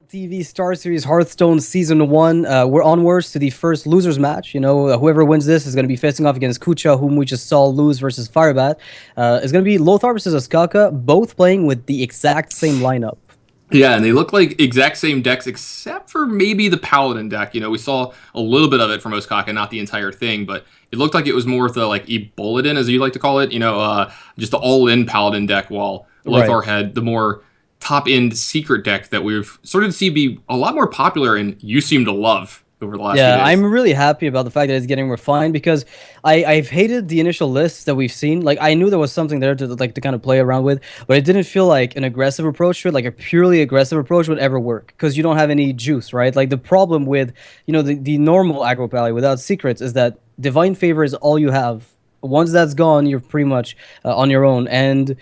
SLTV StarSeries Hearthstone Season 1. We're onwards to the first losers match. Whoever wins this is going to be facing off against Kucha, whom we just saw lose versus Firebat. It's going to be Lothar versus Ostaka, both playing with the exact same lineup. Yeah, and they look like exact same decks except for maybe the Paladin deck. We saw a little bit of it from Ostaka, not the entire thing, but it looked like it was more of the like E-Bulletin, as you like to call it, just the all-in Paladin deck, while Right. Lothar had the more top-end secret deck that we've started to see be a lot more popular and you seem to love over the last few Yeah, days. I'm really happy about the fact that it's getting refined because I've hated the initial lists that we've seen. Like I knew there was something there to kind of play around with, but it didn't feel like an aggressive approach to it, like a purely aggressive approach would ever work because you don't have any juice, right? Like the problem with, the normal aggro pally without secrets is that divine favor is all you have. Once that's gone, you're pretty much on your own. And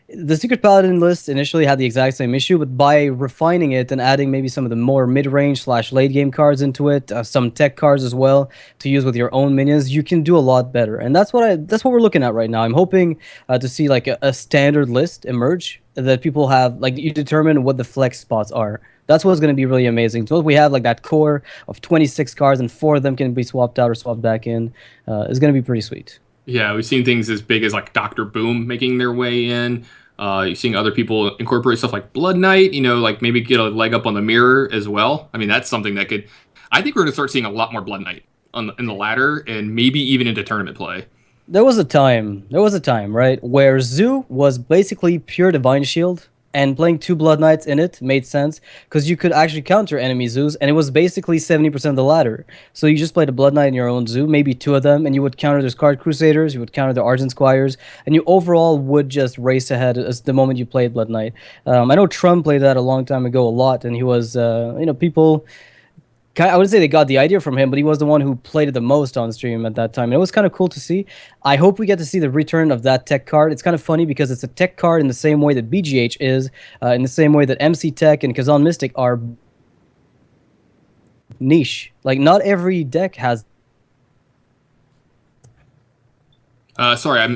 the Secret Paladin list initially had the exact same issue, but by refining it and adding maybe some of the more mid-range slash late game cards into it, some tech cards as well to use with your own minions, you can do a lot better. And that's what we're looking at right now. I'm hoping to see like a standard list emerge that people have, like you determine what the flex spots are. That's what's going to be really amazing. So if we have like that core of 26 cards and 4 of them can be swapped out or swapped back in, is going to be pretty sweet. Yeah, we've seen things as big as like Dr. Boom making their way in. You're seeing other people incorporate stuff like Blood Knight, like maybe get a leg up on the mirror as well. I mean, that's something that could. I think we're going to start seeing a lot more Blood Knight in the ladder and maybe even into tournament play. There was a time, right, where Zoo was basically pure Divine Shield, and playing 2 Blood Knights in it made sense because you could actually counter enemy Zoos, and it was basically 70% of the ladder. So you just played a Blood Knight in your own Zoo, maybe 2 of them, and you would counter their Scarred Crusaders, you would counter the Argent Squires, and you overall would just race ahead as the moment you played Blood Knight. I know Trump played that a long time ago a lot, and he was, people I wouldn't say they got the idea from him, but he was the one who played it the most on stream at that time. And it was kind of cool to see. I hope we get to see the return of that tech card. It's kind of funny because it's a tech card in the same way that BGH is, in the same way that MC Tech and Kazan Mystic are niche. Like, not every deck has. Sorry,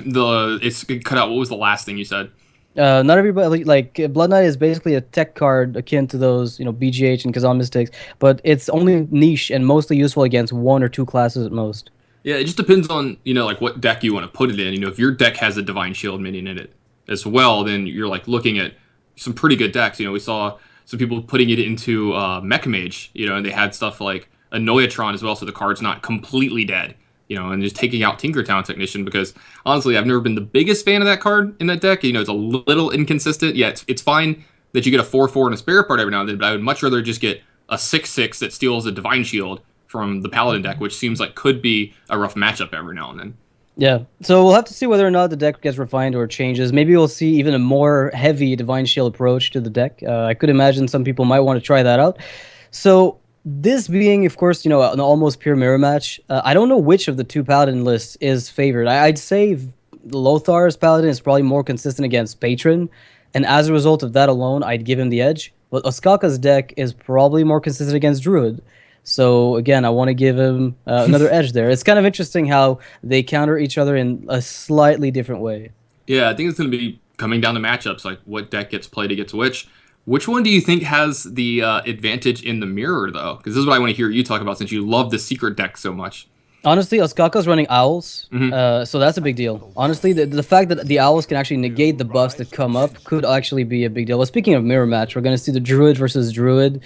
it's cut out. What was the last thing you said? Not everybody like Blood Knight is basically a tech card akin to those, BGH and Kazan Mystics, but it's only niche and mostly useful against 1 or 2 classes at most. Yeah, it just depends on like what deck you want to put it in. If your deck has a Divine Shield minion in it as well, then you're like looking at some pretty good decks. We saw some people putting it into Mech Mage, and they had stuff like a Noyatron as well, so the card's not completely dead. And just taking out Tinkertown Technician because honestly, I've never been the biggest fan of that card in that deck. It's a little inconsistent. Yeah, it's fine that you get a 4/4 and a spare part every now and then, but I would much rather just get a 6/6 that steals a Divine Shield from the Paladin deck, which seems like could be a rough matchup every now and then. Yeah, so we'll have to see whether or not the deck gets refined or changes. Maybe we'll see even a more heavy Divine Shield approach to the deck. I could imagine some people might want to try that out. So this being, of course, an almost pure mirror match, I don't know which of the 2 Paladin lists is favored. I'd say Lothar's Paladin is probably more consistent against Patron, and as a result of that alone, I'd give him the edge. But Oskaka's deck is probably more consistent against Druid. So again, I want to give him another edge there. It's kind of interesting how they counter each other in a slightly different way. Yeah, I think it's going to be coming down to matchups, like what deck gets played against which. Which one do you think has the advantage in the mirror, though? Because this is what I want to hear you talk about since you love the secret deck so much. Honestly, Oskaka's running Owls, so that's a big deal. Honestly, the fact that the Owls can actually negate the buffs that come up could actually be a big deal. Well, speaking of mirror match, we're going to see the Druid versus Druid.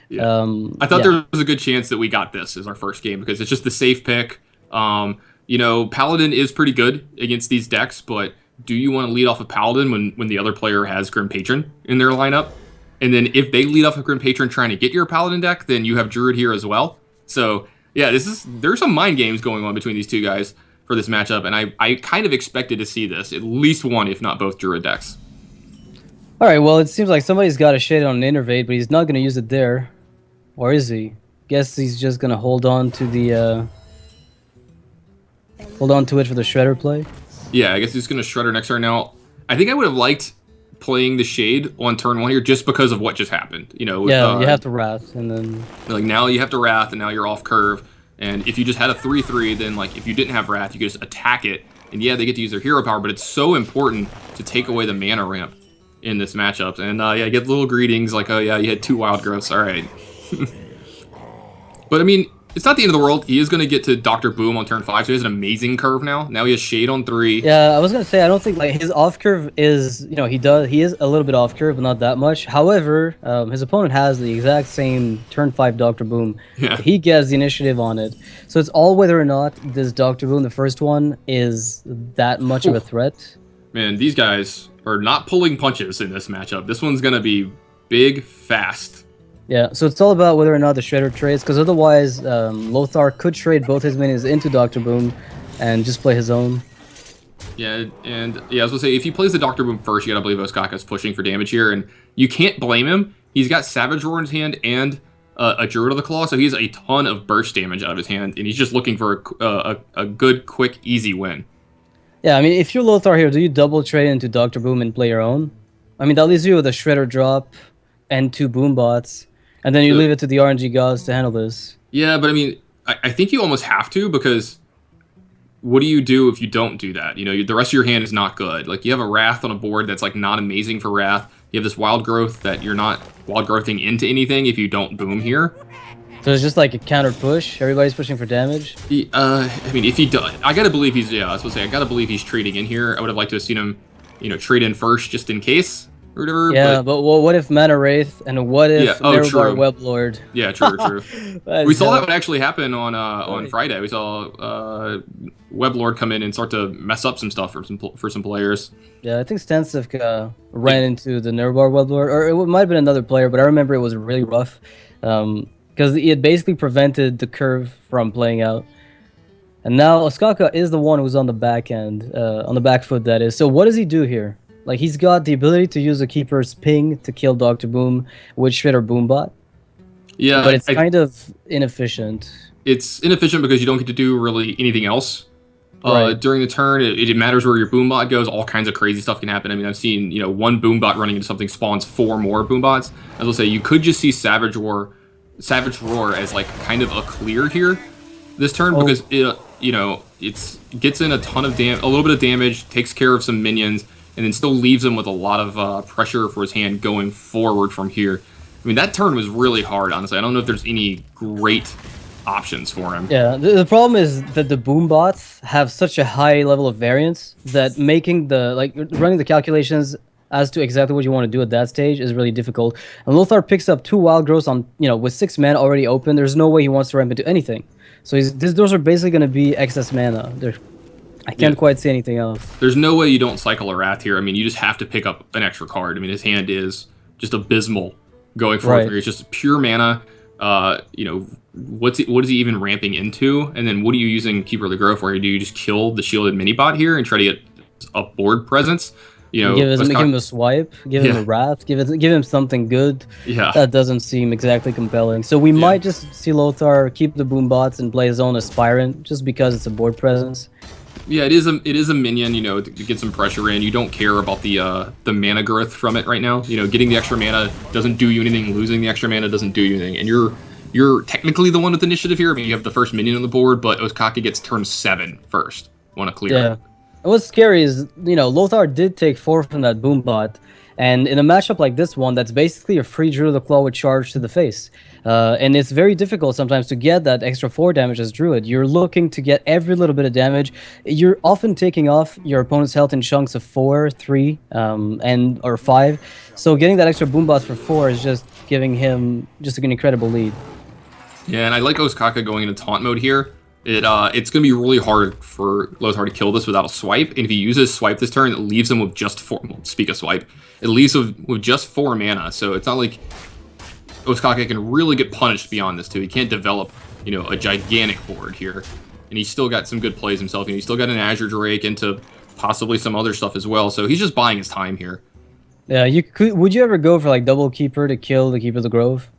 Yeah. I thought there was a good chance that we got this as our first game because it's just the safe pick. Paladin is pretty good against these decks, but do you want to lead off a Paladin when the other player has Grim Patron in their lineup? And then if they lead off a Grim Patron trying to get your Paladin deck, then you have Druid here as well. So yeah, there's some mind games going on between these two guys for this matchup, and I kind of expected to see this, at least one, if not both Druid decks. All right, well, it seems like somebody's got a shade on an Innervate, but he's not going to use it there. Or is he? Guess he's just going to hold on to it for the Shredder play. Yeah, I guess he's going to Shredder next turn. Now, I think I would have liked playing the Shade on turn 1 here just because of what just happened. You have to Wrath, and then like now you have to Wrath, and now you're off curve. And if you just had a 3/3, then like if you didn't have Wrath, you could just attack it. And yeah, they get to use their hero power, but it's so important to take away the mana ramp in this matchup. And yeah, get little greetings like, oh yeah, you had 2 wild growths. All right. But I mean, it's not the end of the world. He is going to get to Dr. Boom on turn 5, so he has an amazing curve now. Now he has Shade on 3. Yeah, I was gonna say I don't think like his off curve is, he is a little bit off curve, but not that much. However, his opponent has the exact same turn 5 Doctor Boom. Yeah. He gets the initiative on it, so it's all whether or not this Doctor Boom, the first one, is that much of a threat. Man, these guys are not pulling punches in this matchup. This one's going to be big, fast. Yeah, so it's all about whether or not the Shredder trades, because otherwise, Lothar could trade both his minions into Doctor Boom, and just play his own. Yeah, and yeah, I was gonna say, if he plays the Doctor Boom first, you gotta believe Ostaka's pushing for damage here, and you can't blame him. He's got Savage Roar in his hand and a Druid of the Claw, so he has a ton of burst damage out of his hand, and he's just looking for a good, quick, easy win. Yeah, I mean, if you're Lothar here, do you double trade into Doctor Boom and play your own? I mean, that leaves you with a Shredder drop and 2 Boom bots, and then you leave it to the RNG gods to handle this. Yeah, but I mean, I think you almost have to, because what do you do if you don't do that? You know, the rest of your hand is not good. Like, you have a Wrath on a board that's like not amazing for Wrath. You have this Wild Growth that you're not Wild Growthing into anything if you don't Boom here. So it's just like a counter push. Everybody's pushing for damage. I mean, if he does, I gotta believe he's. Yeah, I was supposed to say, I gotta believe he's trading in here. I would have liked to have seen him, trade in first just in case or whatever. Yeah, but what if Mana Wraith and what if Nerebar Weblord? Yeah, true. We saw that one actually happen on Friday. We saw Weblord come in and start to mess up some stuff for some players. Yeah, I think Stansif ran into the Nerebar Weblord, or it might have been another player, but I remember it was really rough. Because it basically prevented the curve from playing out. And now Ostaka is the one who's on the back end, on the back foot, that is. So what does he do here? Like, he's got the ability to use the Keeper's ping to kill Dr. Boom with Shredder Boombot. Yeah, but it's kind of inefficient. It's inefficient because you don't get to do really anything else. Right. During the turn, it matters where your Boombot goes. All kinds of crazy stuff can happen. I mean, I've seen, one Boombot running into something spawns 4 more Boombots. As I'll say, you could just see Savage Roar as like kind of a clear here this turn, because it gets in a ton of a little bit of damage, takes care of some minions, and then still leaves him with a lot of pressure for his hand going forward from here. I mean, that turn was really hard, honestly. I don't know if there's any great options for him. Yeah, the problem is that the boom bots have such a high level of variance that making running the calculations as to exactly what you want to do at that stage is really difficult. And Lothar picks up 2 wild growths on, with 6 mana already open. There's no way he wants to ramp into anything. So those are basically going to be excess mana. I can't quite see anything else. There's no way you don't cycle a Wrath here. I mean, you just have to pick up an extra card. I mean, his hand is just abysmal going forward. Right. It's just pure mana. What is he even ramping into? And then what are you using Keeper of the Grove for? Do you just kill the shielded mini bot here and try to get a board presence? Give him a swipe, give him a Wrath, give him something good. Yeah, that doesn't seem exactly compelling. So we might just see Lothar keep the boom bots and play his own Aspirant just because it's a board presence. Yeah, it is a minion, to get some pressure in. You don't care about the mana growth from it right now. Getting the extra mana doesn't do you anything. Losing the extra mana doesn't do you anything. And you're technically the one with initiative here. I mean, you have the first minion on the board, but Ostaka gets turn 7 first. Want to clear it. Yeah. What's scary is, Lothar did take 4 from that boom bot, and in a matchup like this one, that's basically a free Druid of the Claw with charge to the face. And it's very difficult sometimes to get that extra 4 damage as Druid. You're looking to get every little bit of damage. You're often taking off your opponent's health in chunks of 4, 3, or 5. So getting that extra boom bot for 4 is just giving him just an incredible lead. Yeah, and I like Ostaka going into taunt mode here. It's going to be really hard for Lothar to kill this without a swipe, and if he uses swipe this turn, it leaves him with just 4. Well, speak of swipe, it leaves him with just 4 mana. So it's not like Ostaka can really get punished beyond this too. He can't develop, a gigantic board here, and he's still got some good plays himself. He's still got an Azure Drake into possibly some other stuff as well. So he's just buying his time here. Yeah, would you ever go for like double Keeper to kill the Keeper of the Grove?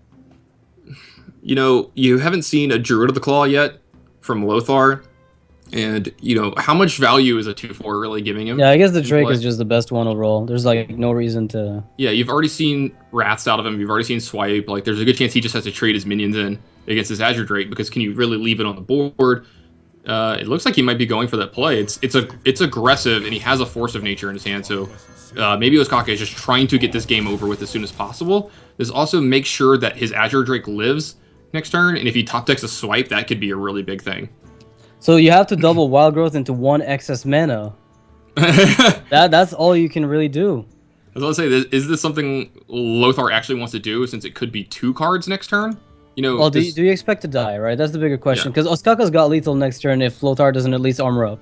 You haven't seen a Druid of the Claw yet from Lothar, and how much value is a 2/4 really giving him? Yeah, I guess the Drake is just the best one overall. There's like no reason to. Yeah, you've already seen Wraths out of him. You've already seen swipe. Like, there's a good chance he just has to trade his minions in against his Azure Drake, because can you really leave it on the board? It looks like he might be going for that play. It's aggressive, and he has a Force of Nature in his hand, so maybe Ostaka is just trying to get this game over with as soon as possible. This also makes sure that his Azure Drake lives next turn, and if he top decks a swipe, that could be a really big thing. So you have to double Wild Growth into 1 excess mana. That's all you can really do. I was going to say, is this something Lothar actually wants to do, since it could be 2 cards next turn? You know, well, do you expect to die, right? That's the bigger question. Because Ostaka's got lethal next turn if Lothar doesn't at least armor up.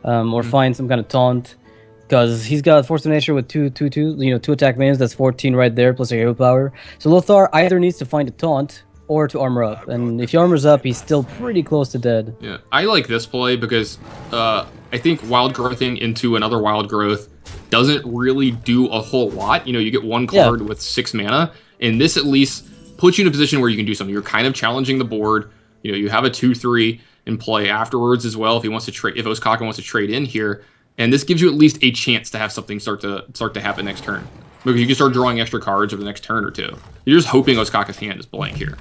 Or find some kind of taunt. Because he's got Force of Nature with 2 attack minions. That's 14 right there, plus a hero power. So Lothar either needs to find a taunt or to armor up. And if he armors up, he's still pretty close to dead. Yeah, I like this play because I think Wild Growthing into another Wild Growth doesn't really do a whole lot. You know, you get 1 card with 6 mana, and this at least puts you in a position where you can do something. You're kind of challenging the board. You know, you have a 2/3 in play afterwards as well if he wants to trade. If Ostaka wants to trade in here, and this gives you at least a chance to have something start to happen next turn, because you can start drawing extra cards over the next turn or two. You're just hoping Ostaka's hand is blank here.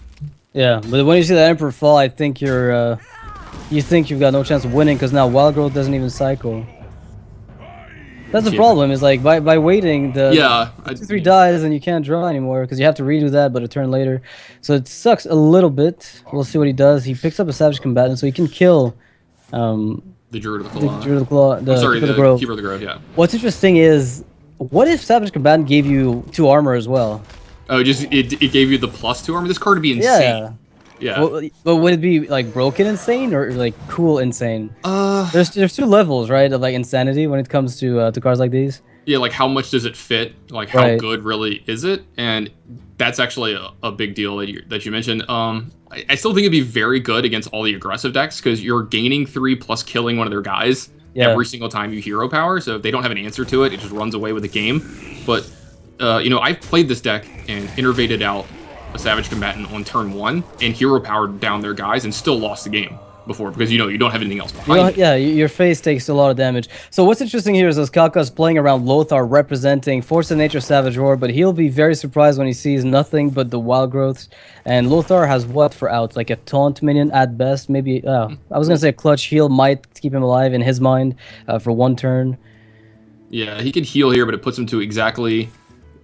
Yeah, but when you see the Emperor fall, I think you think you've got no chance of winning because now Wild Growth doesn't even cycle. That's the problem. Is like by waiting, the 2/3 dies and you can't draw anymore because you have to redo that, but a turn later. So it sucks a little bit. We'll see what he does. He picks up a Savage Combatant, so he can kill the Druid of the Claw. The Druid of the Claw. the Grove. Keeper of the Grove. Yeah. What's interesting is, what if Savage Combatant gave you 2 armor as well? Oh, just it gave you the +2 armor. This card would be insane. Yeah. Well, but would it be like broken insane or like cool insane? There's 2 levels, right, of like insanity when it comes to cards like these. Yeah, like how much does it fit? Like how good really is it? And that's actually a big deal that you mentioned. I still think it'd be very good against all the aggressive decks because you're gaining 3 plus killing one of their guys every single time you hero power. So if they don't have an answer to it, it just runs away with the game. But you know, I've played this deck and innervated out a Savage Combatant on turn 1 and hero powered down their guys and still lost the game before because you know you don't have anything else behind. Yeah, your face takes a lot of damage. So what's interesting here is Ostaka's playing around Lothar representing Force of Nature Savage Roar, but he'll be very surprised when he sees nothing but the Wild Growths. And Lothar has what for outs? Like a taunt minion at best, maybe. I was gonna say a clutch heal might keep him alive in his mind for 1 turn. Yeah, he could heal here, but it puts him to exactly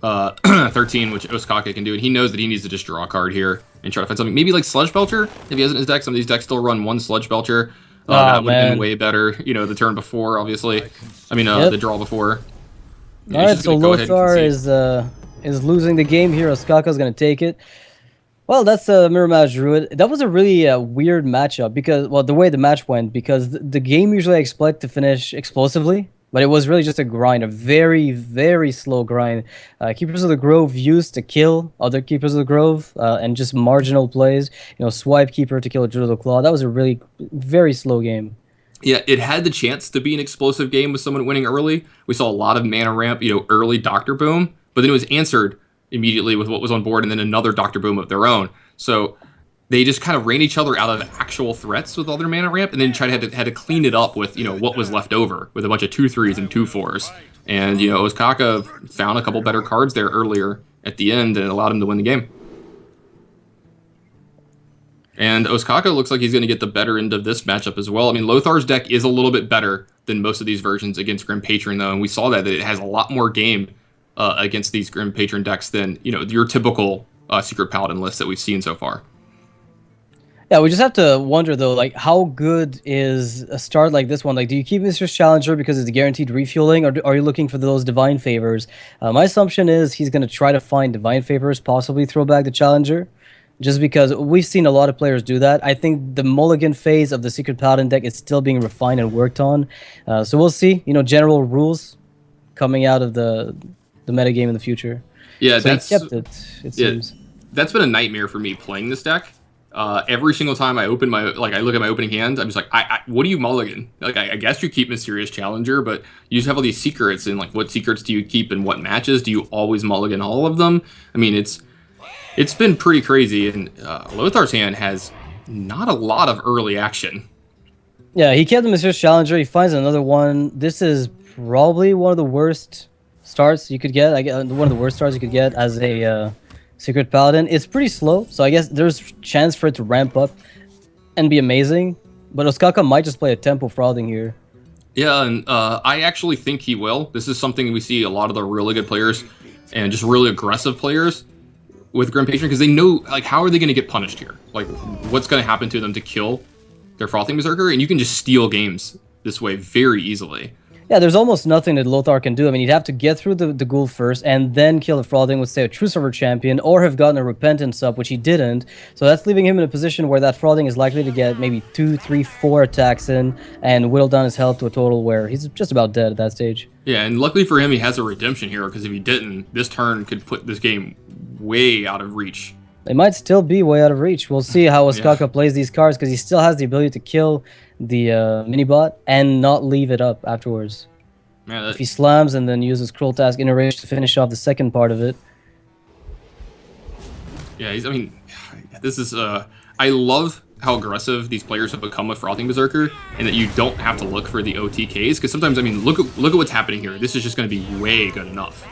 13, which Ostaka can do, and he knows that he needs to just draw a card here and try to find something. Maybe like Sludge Belcher, if he has it in his deck. Some of these decks still run 1 Sludge Belcher. That would have been way better, you know, the turn before, obviously. I mean, the draw before. Yeah, alright, so Lothar is losing the game here. Ostaka's gonna take it. Well, that's a Mirror Match Druid. That was a really weird matchup because, well, the way the match went, because the game usually I expect to finish explosively. But it was really just a grind, a very, very slow grind. Keepers of the Grove used to kill other Keepers of the Grove and just marginal plays. You know, swipe Keeper to kill a Druid of the Claw. That was a really very slow game. Yeah, it had the chance to be an explosive game with someone winning early. We saw a lot of mana ramp, you know, early Dr. Boom, but then it was answered immediately with what was on board and then another Dr. Boom of their own. So they just kind of ran each other out of actual threats with all their mana ramp, and then had to clean it up with, you know, what was left over with a bunch of 2/3s and 2/4s. And you know, Ostaka found a couple better cards there earlier at the end, and it allowed him to win the game. And Ostaka looks like he's going to get the better end of this matchup as well. I mean, Lothar's deck is a little bit better than most of these versions against Grim Patron, though, and we saw that it has a lot more game against these Grim Patron decks than, you know, your typical Secret Paladin list that we've seen so far. Yeah, we just have to wonder, though, like, how good is a start like this one? Like, do you keep Mr. Challenger because it's guaranteed refueling, or are you looking for those Divine Favors? My assumption is he's going to try to find Divine Favors, possibly throw back the Challenger, just because we've seen a lot of players do that. I think the mulligan phase of the Secret Paladin deck is still being refined and worked on. So we'll see, you know, general rules coming out of the metagame in the future. Yeah, so he kept it seems. That's been a nightmare for me playing this deck. Every single time I open I look at my opening hand, I'm just like, what do you mulligan? Like, I guess you keep Mysterious Challenger, but you just have all these secrets, and like, what secrets do you keep in what matches? Do you always mulligan all of them? I mean, it's been pretty crazy, and Lothar's hand has not a lot of early action. Yeah, he kept the Mysterious Challenger. He finds another one. This is probably one of the worst starts you could get. One of the worst starts you could get as a Secret Paladin. It's pretty slow, so I guess there's chance for it to ramp up and be amazing. But Ostaka might just play a tempo frothing here. Yeah, and I actually think he will. This is something we see a lot of the really good players and just really aggressive players with Grim Patron, because they know, like, how are they going to get punished here? Like, what's going to happen to them to kill their Frothing Berserker? And you can just steal games this way very easily. Yeah, there's almost nothing that Lothar can do. I mean, he'd have to get through the ghoul first and then kill the Frothing with, say, a True Server champion, or have gotten a Repentance up, which he didn't. So that's leaving him in a position where that Frothing is likely to get maybe 2, 3, 4 attacks in and whittle down his health to a total where he's just about dead at that stage. Yeah, and luckily for him, he has a redemption hero, because if he didn't, this turn could put this game way out of reach. They might still be way out of reach. We'll see how Ostaka Yeah. plays these cards, because he still has the ability to kill the mini-bot and not leave it up afterwards. Man, If he slams and then uses Cruel Task Inner Rage to finish off the second part of it. yeah, I mean, this is, I love how aggressive these players have become with Frothing Berserker, and that you don't have to look for the OTKs, because sometimes, I mean, look at what's happening here. This is just going to be way good enough.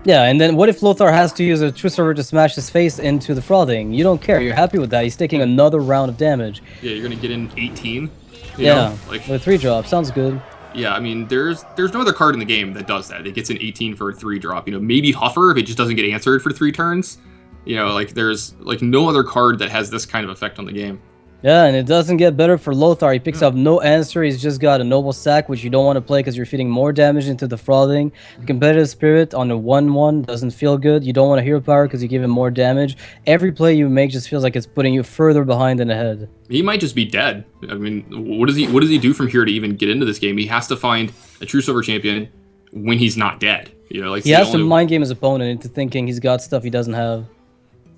Yeah, and then what if Lothar has to use a True Server to smash his face into the Frothing? You don't care. You're happy with that. He's taking another round of damage. Yeah, you're going to get in 18. Yeah, Like, with a 3-drop. Sounds good. yeah, I mean, there's no other card in the game that does that. It gets an 18 for a 3-drop. You know, maybe Huffer if it just doesn't get answered for 3 turns. You know, like, there's like no other card that has this kind of effect on the game. Yeah, and it doesn't get better for Lothar. He picks up no answer. He's just got a Noble Sack, which you don't want to play because you're feeding more damage into the Frothing. The Competitive Spirit on a 1-1 doesn't feel good. You don't want a Hero Power because you give him more damage. Every play you make just feels like it's putting you further behind than ahead. He might just be dead. I mean, what does he do from here to even get into this game? He has to find a True Silver champion when he's not dead. You know, like, He has to mind game his opponent into thinking he's got stuff he doesn't have.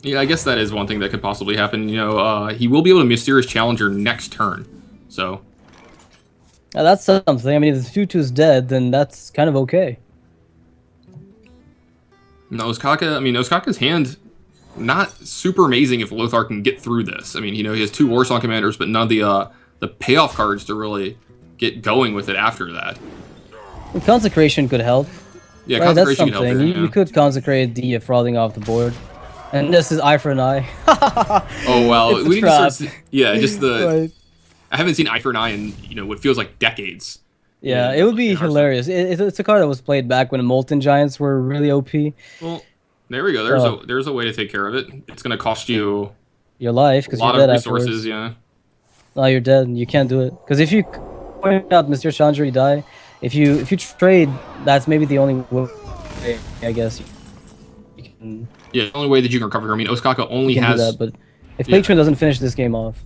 Yeah, I guess that is one thing that could possibly happen. You know, he will be able to Mysterious Challenger next turn. So, Now, that's something. I mean, if the 2-2's dead, then that's kind of okay. no, Ostaka, I mean, Ostaka's hand, not super amazing if Lothar can get through this. I mean, you know, he has 2 Warsong Commanders, but none of the payoff cards to really get going with it after that. And Consecration could help. Yeah, Right, that's Consecration can help something. here, yeah. You could consecrate the Frothing off the board. And this is eye for an eye. Oh, wow. It's a We need to trap. start, yeah, just the... Right. I haven't seen Eye for an Eye in, you know, what feels like decades. Yeah, in- it would be in Hearthstone. hilarious. It's a card that was played back when Molten Giants were really OP. Well, there we go. There's a way to take care of it. It's going to cost you Your life, a because you're lot dead of resources, afterwards. yeah. No, you're dead. You can't do it. Because if you point out Mr. Challenger, you die. If you trade, that's maybe the only way, I guess. You can Yeah, the only way that you can recover here. I mean, Ostaka only do has... that, but if Yeah. Patron doesn't finish this game off.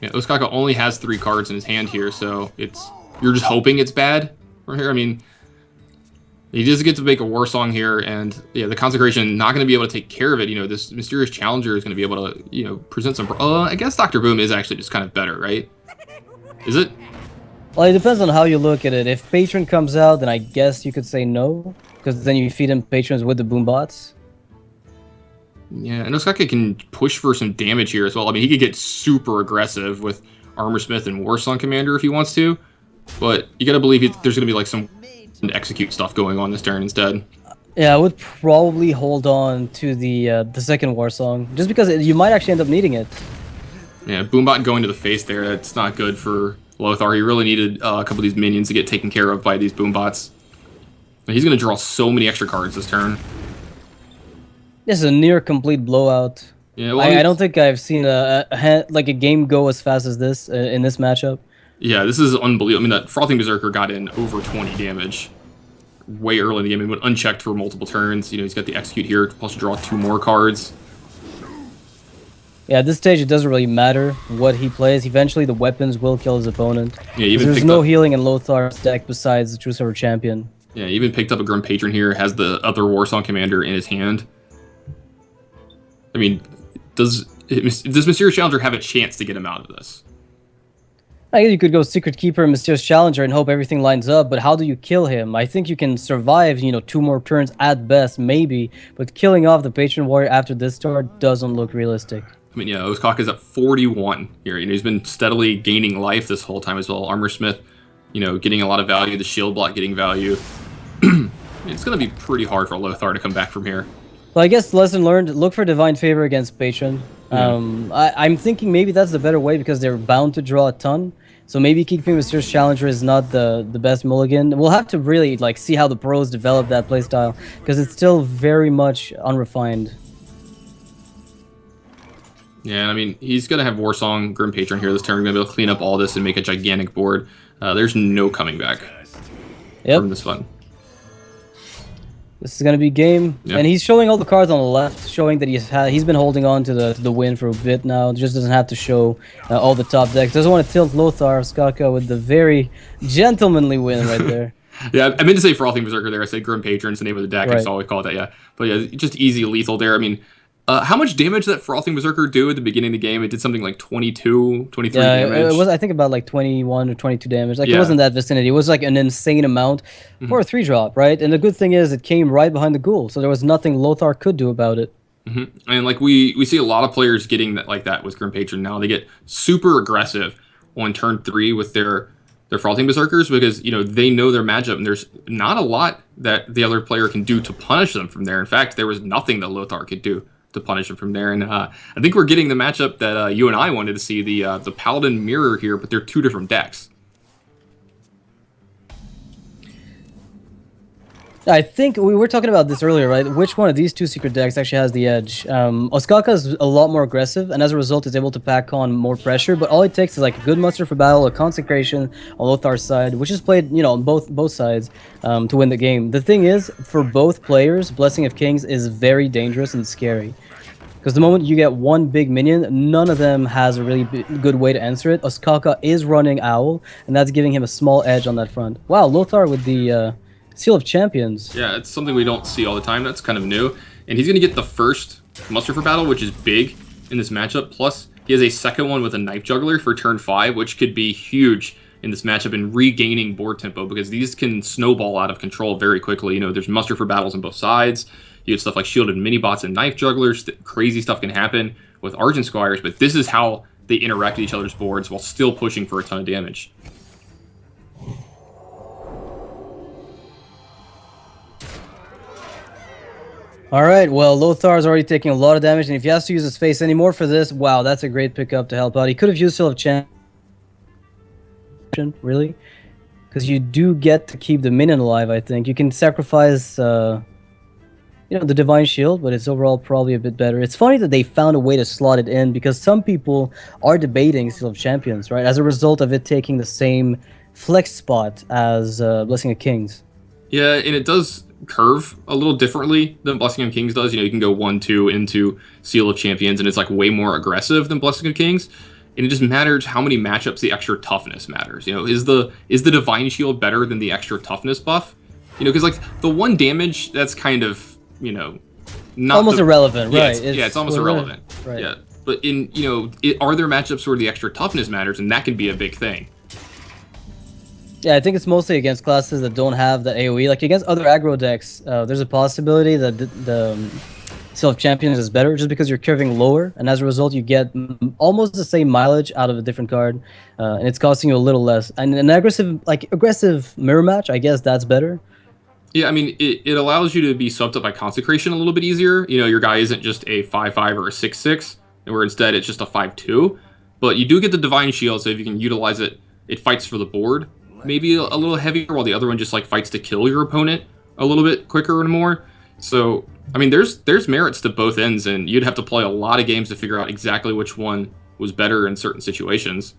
Yeah, Ostaka only has 3 cards in his hand here, so you're just hoping it's bad from here. I mean, he does get to make a war song here, and yeah, the Consecration not going to be able to take care of it. You know, this Mysterious Challenger is going to be able to, you know, present some... I guess Dr. Boom is actually just kind of better, right? Is it? Well, it depends on how you look at it. If Patron comes out, then I guess you could say no, because then you feed him Patrons with the boom bots. Yeah, and Ostaka can push for some damage here as well. I mean, he could get super aggressive with Armor Smith and Warsong Commander if he wants to, but you got to believe there's going to be like some execute stuff going on this turn instead. Yeah, I would probably hold on to the second war song, just because you might actually end up needing it. Yeah, Boombot going to the face there, that's not good for Lothar. He really needed a couple of these minions to get taken care of by these Boombots. He's going to draw so many extra cards this turn. This is a near complete blowout. Yeah, well, I don't think I've seen like a game go as fast as this in this matchup. Yeah, this is unbelievable. I mean, that Frothing Berserker got in over 20 damage way early in the game. He went unchecked for multiple turns. You know, he's got the execute here, plus draw 2 more cards. Yeah, at this stage, it doesn't really matter what he plays. Eventually, the weapons will kill his opponent. Yeah, even There's picked no up, healing in Lothar's deck besides the True Server Champion. yeah, even picked up a Grim Patron here. Has the other Warsong Commander in his hand. I mean, does Mysterious Challenger have a chance to get him out of this? I guess you could go Secret Keeper and Mysterious Challenger and hope everything lines up, but how do you kill him? I think you can survive, 2 more turns at best, maybe, but killing off the Patron Warrior after this start doesn't look realistic. I mean, yeah, Ostaka's at 41 here. You know, he's been steadily gaining life this whole time as well. Armor Smith, getting a lot of value. The Shield Block getting value. It's going to be pretty hard for Lothar to come back from here. Well, I guess lesson learned, look for Divine Favor against Patron. Yeah. I'm thinking maybe that's the better way because they're bound to draw a ton. So maybe keeping Mysterious Challenger is not the best mulligan. We'll have to really like see how the pros develop that playstyle because it's still very much unrefined. Yeah, I mean, he's going to have Warsong, Grim Patron here this turn. We're going to be able to clean up all this and make a gigantic board. There's no coming back Yep. from this one. This is gonna be game, Yeah. and he's showing all the cards on the left, showing that he's been holding on to the win for a bit now. Just doesn't have to show all the top decks. Doesn't want to tilt Lothar Ostaka with the very gentlemanly win right there. Yeah, I meant to say Frothing Berserker there. I said Grim Patron's the name of the deck. I just Right. always call it that, yeah. But yeah, just easy lethal there. I mean, how much damage did that Frothing Berserker do at the beginning of the game? It did something like 22, 23 Yeah, it damage. was I think about like 21 or 22 damage. Like it Yeah. wasn't that vicinity. It was like an insane amount for a 3-drop, right? And the good thing is it came right behind the ghoul, so there was nothing Lothar could do about it. And like we see a lot of players getting that like that with Grim Patron now. They get super aggressive on turn 3 with their Frothing Berserkers because they know their matchup and there's not a lot that the other player can do to punish them from there. In fact, there was nothing that Lothar could do to punish him from there. And I think we're getting the matchup that you and I wanted to see, the Paladin Mirror here, but they're two different decks. I think we were talking about this earlier, right? Which one of these two secret decks actually has the edge? Ostaka is a lot more aggressive, and as a result, is able to pack on more pressure. But all it takes is like a good muster for battle, a consecration on Lothar's side, which is played, on both sides to win the game. The thing is, for both players, Blessing of Kings is very dangerous and scary. Because the moment you get one big minion, none of them has a really good way to answer it. Ostaka is running Owl, and that's giving him a small edge on that front. Wow, Lothar with the Seal of Champions. Yeah, it's something we don't see all the time. That's kind of new. And he's going to get the first muster for battle, which is big in this matchup. Plus, he has a second one with a Knife Juggler for turn 5, which could be huge in this matchup and regaining board tempo because these can snowball out of control very quickly. There's muster for battles on both sides. You have stuff like shielded mini-bots and Knife Jugglers. Crazy stuff can happen with Argent Squires, but this is how they interact with each other's boards while still pushing for a ton of damage. All right, well, Lothar's already taking a lot of damage, and if he has to use his face anymore for this, wow, that's a great pickup to help out. He could have used Seal of Champion, really, because you do get to keep the minion alive, I think. You can sacrifice, the Divine Shield, but it's overall probably a bit better. It's funny that they found a way to slot it in, because some people are debating Seal of Champions, right, as a result of it taking the same flex spot as Blessing of Kings. Yeah, and it does curve a little differently than Blessing of Kings does. You can go 1-2 into Seal of Champions, and it's like way more aggressive than Blessing of Kings. And it just matters how many matchups the extra toughness matters. Is the Divine Shield better than the extra toughness buff? Because like the 1 damage, that's kind of not almost irrelevant, yeah, right? It's almost irrelevant. Right. Yeah, but are there matchups where the extra toughness matters, and that can be a big thing. Yeah, I think it's mostly against classes that don't have that AoE. Like against other aggro decks, there's a possibility that the Seal of Champions is better just because you're curving lower, and as a result, you get almost the same mileage out of a different card, and it's costing you a little less. And an aggressive mirror match, I guess that's better. Yeah, I mean, it allows you to be swept up by Consecration a little bit easier. Your guy isn't just a 5/5 or a 6/6, where instead it's just a 5/2. But you do get the Divine Shield, so if you can utilize it, it fights for the board. Maybe a little heavier, while the other one just like fights to kill your opponent a little bit quicker and more. So, I mean, there's merits to both ends, and you'd have to play a lot of games to figure out exactly which one was better in certain situations.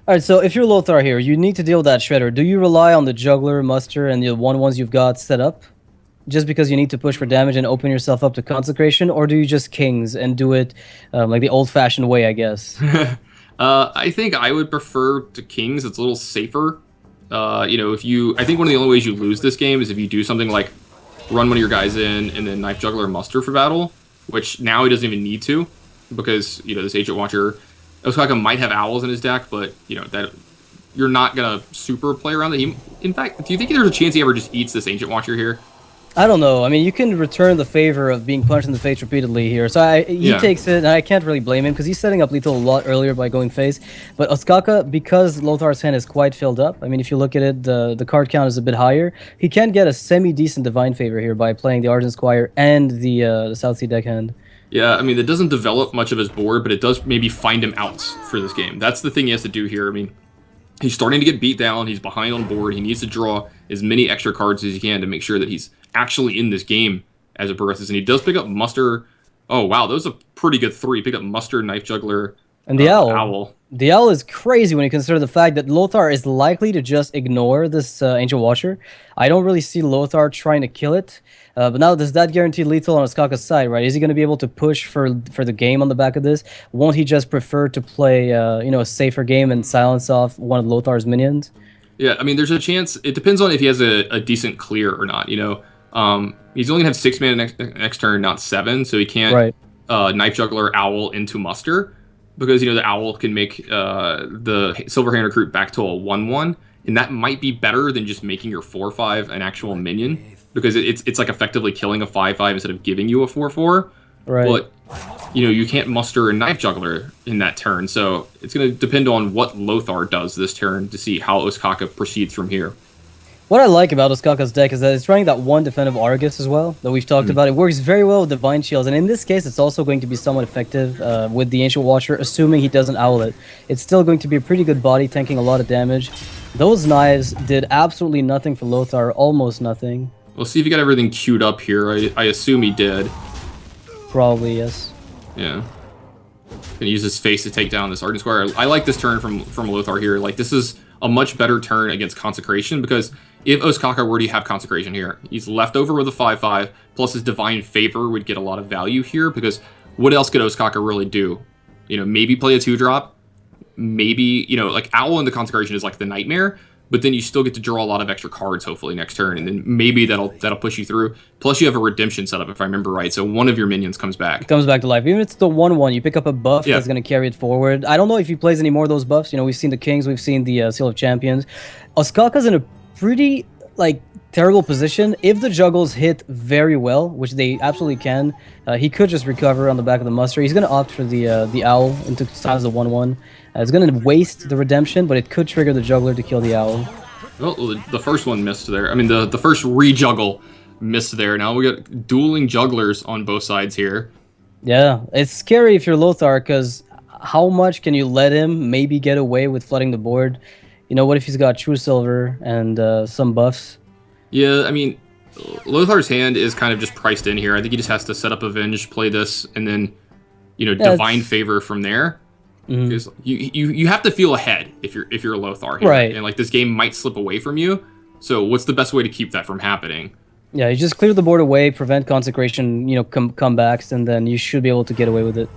All right, so if you're Lothar here, you need to deal with that Shredder. Do you rely on the Juggler, Muster, and the ones you've got set up, just because you need to push for damage and open yourself up to Consecration, or do you just Kings and do it like the old-fashioned way, I guess? I think I would prefer to Kings. It's a little safer. I think one of the only ways you lose this game is if you do something like run one of your guys in and then Knife Juggler Muster for battle, which now he doesn't even need to because, this Agent Watcher, Ostaka might have Owls in his deck, but, that you're not going to super play around that. In fact, do you think there's a chance he ever just eats this Ancient Watcher here? I don't know. I mean, you can return the favor of being punched in the face repeatedly here. So he takes it, and I can't really blame him because he's setting up lethal a lot earlier by going face. But Ostaka, because Lothar's hand is quite filled up, I mean, if you look at it, the card count is a bit higher. He can get a semi-decent Divine Favor here by playing the Argent Squire and the South Sea deckhand. Yeah, I mean, it doesn't develop much of his board, but it does maybe find him outs for this game. That's the thing he has to do here. I mean, he's starting to get beat down. He's behind on board. He needs to draw as many extra cards as he can to make sure that he's actually in this game as it progresses. And he does pick up Muster. Oh, wow, that was a pretty good three. He picked up Muster, Knife Juggler, And the owl. Owl. The owl is crazy when you consider the fact that Lothar is likely to just ignore this Ancient Watcher. I don't really see Lothar trying to kill it. But now, does that guarantee lethal on Ostaka's side, right? Is he going to be able to push for the game on the back of this? Won't he just prefer to play, a safer game and silence off one of Lothar's minions? Yeah, I mean, there's a chance. It depends on if he has a decent clear or not. He's only going to have 6 mana next turn, not 7, so he can't Right. Knife Juggler Owl into Muster because the Owl can make the Silverhand Recruit back to a 1/1, and that might be better than just making your 4/5 an actual minion because it's like effectively killing a 5/5 instead of giving you a 4/4. Right. But you can't muster a Knife Juggler in that turn, so it's going to depend on what Lothar does this turn to see how Ostaka proceeds from here. What I like about Ostaka's deck is that it's running that one defensive Argus as well that we've talked about. It works very well with Divine Shields, and in this case, it's also going to be somewhat effective with the Ancient Watcher, assuming he doesn't owl it. It's still going to be a pretty good body, tanking a lot of damage. Those knives did absolutely nothing for Lothar, almost nothing. We'll see if he got everything queued up here. I assume he did. Probably, yes. Yeah. Gonna use his face to take down this Argent Squire. I like this turn from Lothar here. Like, this is a much better turn against Consecration because if Ostaka were to have Consecration here, he's left over with a 5/5, plus his Divine Favor would get a lot of value here because what else could Ostaka really do? Maybe play a 2-drop. Maybe, like Owl into Consecration is like the nightmare, but then you still get to draw a lot of extra cards hopefully next turn, and then maybe that'll push you through. Plus you have a redemption setup if I remember right, so one of your minions comes back. It comes back to life. Even if it's the 1/1, you pick up a buff that's going to carry it forward. I don't know if he plays any more of those buffs. We've seen the Kings, we've seen the Seal of Champions. Ostaka's in a pretty, terrible position. If the juggles hit very well, which they absolutely can, he could just recover on the back of the muster. He's going to opt for the owl into times the 1/1. It's going to waste the redemption, but it could trigger the juggler to kill the owl. Well, the first one missed there. I mean, the first re-juggle missed there. Now we got dueling jugglers on both sides here. Yeah, it's scary if you're Lothar, because how much can you let him maybe get away with flooding the board? What if he's got True Silver and some buffs? Yeah, I mean, Lothar's hand is kind of just priced in here. I think he just has to set up Avenge, play this, and then, Divine Favor from there. Because you have to feel ahead if you're Lothar here. Right. And this game might slip away from you. So what's the best way to keep that from happening? Yeah, you just clear the board away, prevent Consecration, comebacks, and then you should be able to get away with it.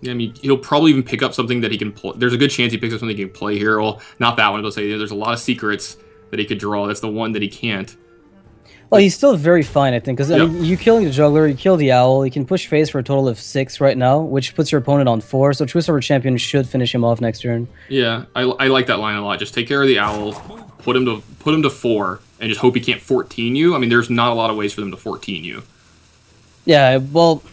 Yeah, I mean, he'll probably even pick up something that he can play. There's a good chance he picks up something he can play here. Well, not that one. I'll say there's a lot of secrets that he could draw. That's the one that he can't. Well, he's still very fine, I think, because I mean, you killing the juggler, you kill the owl, you can push face for a total of 6 right now, which puts your opponent on 4. So True Silver Champion should finish him off next turn. Yeah, I like that line a lot. Just take care of the owl, put him to 4, and just hope he can't 14 you. I mean, there's not a lot of ways for them to 14 you. Yeah, well,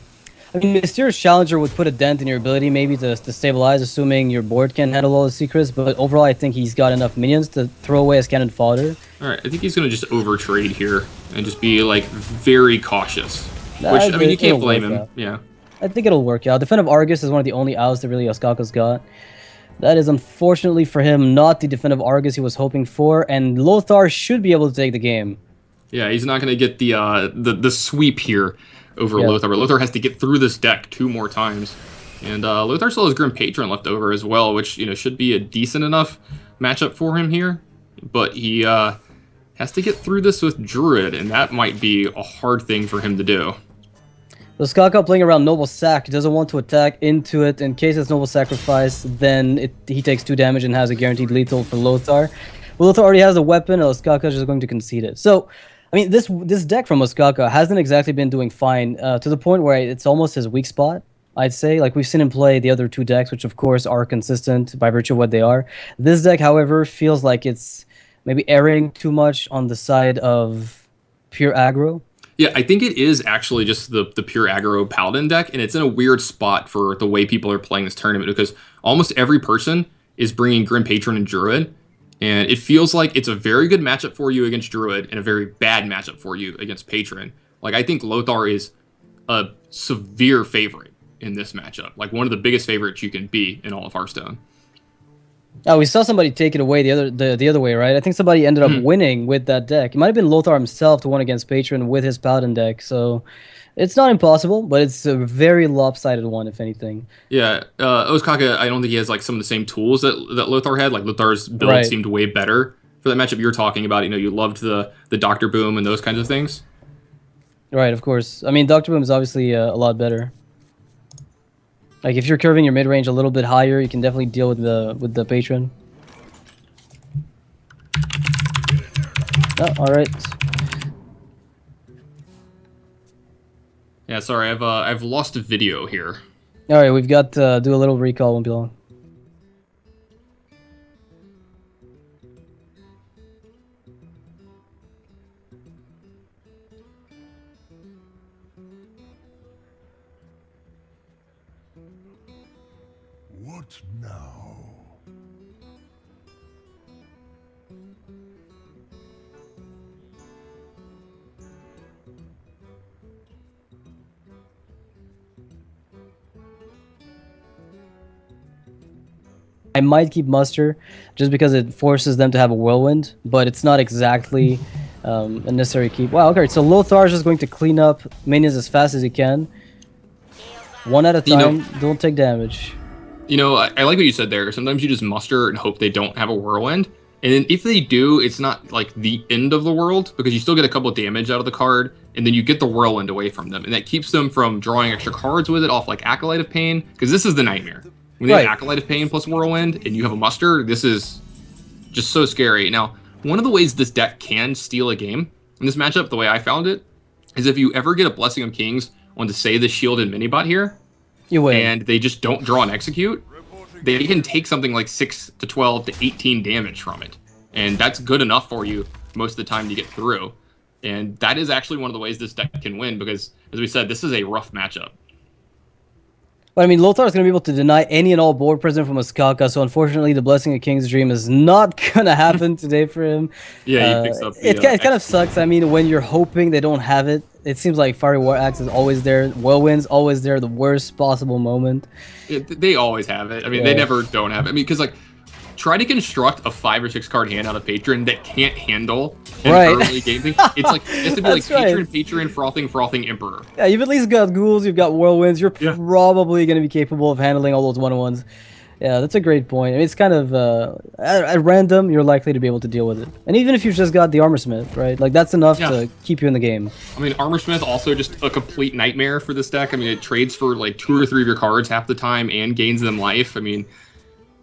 I mean, Mysterious Challenger would put a dent in your ability maybe to stabilize, assuming your board can handle all the secrets, but overall I think he's got enough minions to throw away as cannon fodder. Alright, I think he's going to just overtrade here and just be, very cautious. Which, I mean, you can't blame him. Yeah. I think it'll work out. Defensive Argus is one of the only outs that really Ostaka's got. That is, unfortunately for him, not the Defensive Argus he was hoping for, and Lothar should be able to take the game. Yeah, he's not going to get the sweep here over Lothar. But Lothar has to get through this deck 2 more times. And Lothar still has Grim Patron left over as well, which, should be a decent enough matchup for him here. But he has to get through this with Druid, and that might be a hard thing for him to do. Ostaka playing around Noble Sac, he doesn't want to attack into it. In case it's Noble Sacrifice, then he takes 2 damage and has a guaranteed lethal for Lothar. Well, Lothar already has a weapon, and Ostaka is just going to concede it. So, I mean, this deck from Ostaka hasn't exactly been doing fine, to the point where it's almost his weak spot, I'd say. Like, we've seen him play the other 2 decks, which of course are consistent by virtue of what they are. This deck, however, feels like it's maybe erring too much on the side of pure aggro. Yeah, I think it is actually just the pure aggro Paladin deck, and it's in a weird spot for the way people are playing this tournament, because almost every person is bringing Grim Patron and Druid, and it feels like it's a very good matchup for you against Druid and a very bad matchup for you against Patron. Like, I think Lothar is a severe favorite in this matchup, like one of the biggest favorites you can be in all of Hearthstone. Oh, we saw somebody take it away the other way, right? I think somebody ended up Mhm. winning with that deck. It might have been Lothar himself to win against Patron with his Paladin deck. So it's not impossible, but it's a very lopsided one, if anything. Yeah, Ostaka, I don't think he has like some of the same tools that Lothar had. Like Lothar's build Right, seemed way better for that matchup you're talking about. You know, you loved the Doctor Boom and those kinds of things. right, of course. I mean, Doctor Boom is obviously a lot better. Like if you're curving your mid range a little bit higher, you can definitely deal with the Patron. Oh, all right. Yeah, sorry, I've lost a video here. All right, we've got do a little recall, won't be long. What now? I might keep Muster just because it forces them to have a Whirlwind, but it's not exactly a necessary keep. Wow, okay, so Lothar is just going to clean up minions as fast as he can. One at a You know, time, don't take damage. I like what you said there. Sometimes you just muster and hope they don't have a whirlwind. And then if they do, it's not like the end of the world because you still get a couple of damage out of the card, and then you get the whirlwind away from them, and that keeps them from drawing extra cards with it off like Acolyte of Pain. Because this is the nightmare. When they Right. have Acolyte of Pain plus whirlwind, and you have a muster, this is just so scary. Now, one of the ways this deck can steal a game in this matchup, the way I found it, is if you ever get a Blessing of Kings on to say the shielded minibot here, You win. and they just don't draw and execute, they can take something like 6 to 12 to 18 damage from it. And that's good enough for you most of the time to get through. And that is actually one of the ways this deck can win because, as we said, this is a rough matchup. But I mean, Lothar is going to be able to deny any and all board present from Ostaka, so unfortunately, the Blessing of King's Dream is not going to happen today for him. Yeah, he picks up It, the it kind of sucks. I mean, when you're hoping they don't have it, it seems like Fiery War Axe is always there, Whirlwind's always there, the worst possible moment. they always have it. I mean, Yeah. they never don't have it. I mean, because like, try to construct a 5 or 6 card hand out of Patron that can't handle an Right. early game thing. It's like it has to be like That's right. Patron, Frothing Emperor. Yeah, you've at least got ghouls, you've got whirlwinds. You're Yeah. probably going to be capable of handling all those one-on-ones. Yeah, that's a great point. I mean, it's kind of at random. You're likely to be able to deal with it, and even if you've just got the Armor Smith, right? Like that's enough Yeah. to keep you in the game. I mean, Armor Smith also just a complete nightmare for this deck. I mean, it trades for like 2 or 3 of your cards half the time and gains them life. I mean,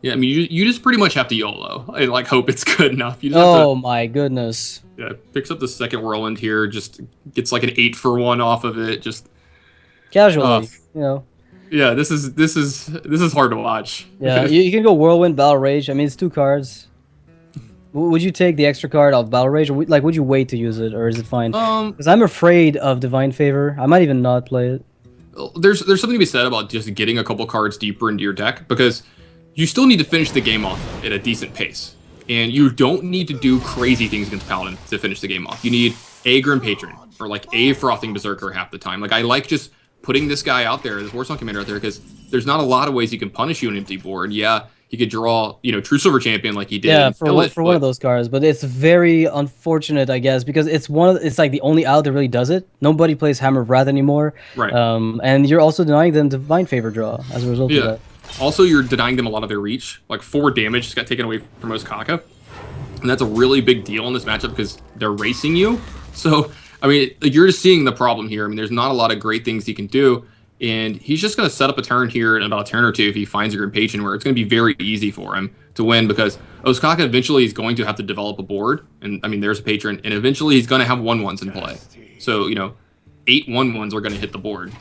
yeah, I mean, you just pretty much have to YOLO and like hope it's good enough. You just have Oh my goodness! to, yeah, picks up the second Whirlwind here, just gets like an 8-for-1 off of it. Just Casually, you know. yeah, this is hard to watch. Yeah, you can go Whirlwind, Battle Rage. I mean, it's 2 cards. Would you take the extra card off Battle Rage, or like would you wait to use it, or is it fine? Because I'm afraid of Divine Favor. I might even not play it. There's something to be said about just getting a couple cards deeper into your deck because you still need to finish the game off at a decent pace. And you don't need to do crazy things against Paladin to finish the game off. You need a Grim Patron or like a Frothing Berserker half the time. Like I like just putting this guy out there, this Warsong Commander out there, because there's not a lot of ways he can punish you an empty board. Yeah, he could draw, True Silver Champion like he did. Yeah, and for kill one, it, for one of but- those cards, but it's very unfortunate, I guess, because it's like the only out that really does it. Nobody plays Hammer of Wrath anymore. Right. And you're also denying them Divine Favor draw as a result of Yeah. that. Also, you're denying them a lot of their reach. Like 4 damage just got taken away from Ostaka. And that's a really big deal in this matchup because they're racing you. So, I mean, like, you're just seeing the problem here. I mean, there's not a lot of great things he can do. And he's just going to set up a turn here in about a turn or two if he finds a Grim Patron where it's going to be very easy for him to win because Ostaka eventually is going to have to develop a board. And, I mean, there's a Patron. And eventually he's going to have 1/1s in play. So, 8 1/1s are going to hit the board.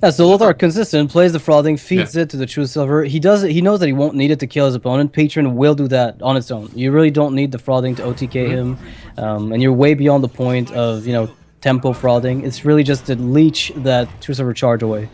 Yeah, so Lothar consistent, plays the Frothing, feeds it to the True Silver. He does it. He knows that he won't need it to kill his opponent. Patron will do that on its own. You really don't need the Frothing to OTK him, and you're way beyond the point of tempo Frothing. It's really just to leech that True Silver charge away.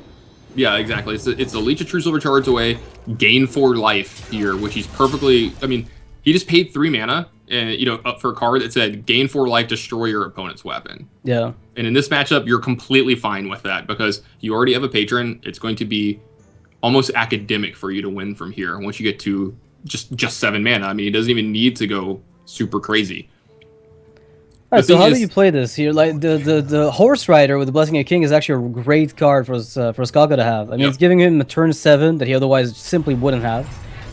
Yeah, exactly. It's a leech of True Silver charge away, gain 4 life here, which he's perfectly. I mean, he just paid 3 mana and up for a card that said gain 4 life, destroy your opponent's weapon. Yeah. And in this matchup, you're completely fine with that because you already have a patron. It's going to be almost academic for you to win from here once you get to just 7 mana. I mean, it doesn't even need to go super crazy. All right, so how do you play this here? Like the Horse Rider with the Blessing of King is actually a great card for Ostaka to have. I mean, it's giving him a turn 7 that he otherwise simply wouldn't have.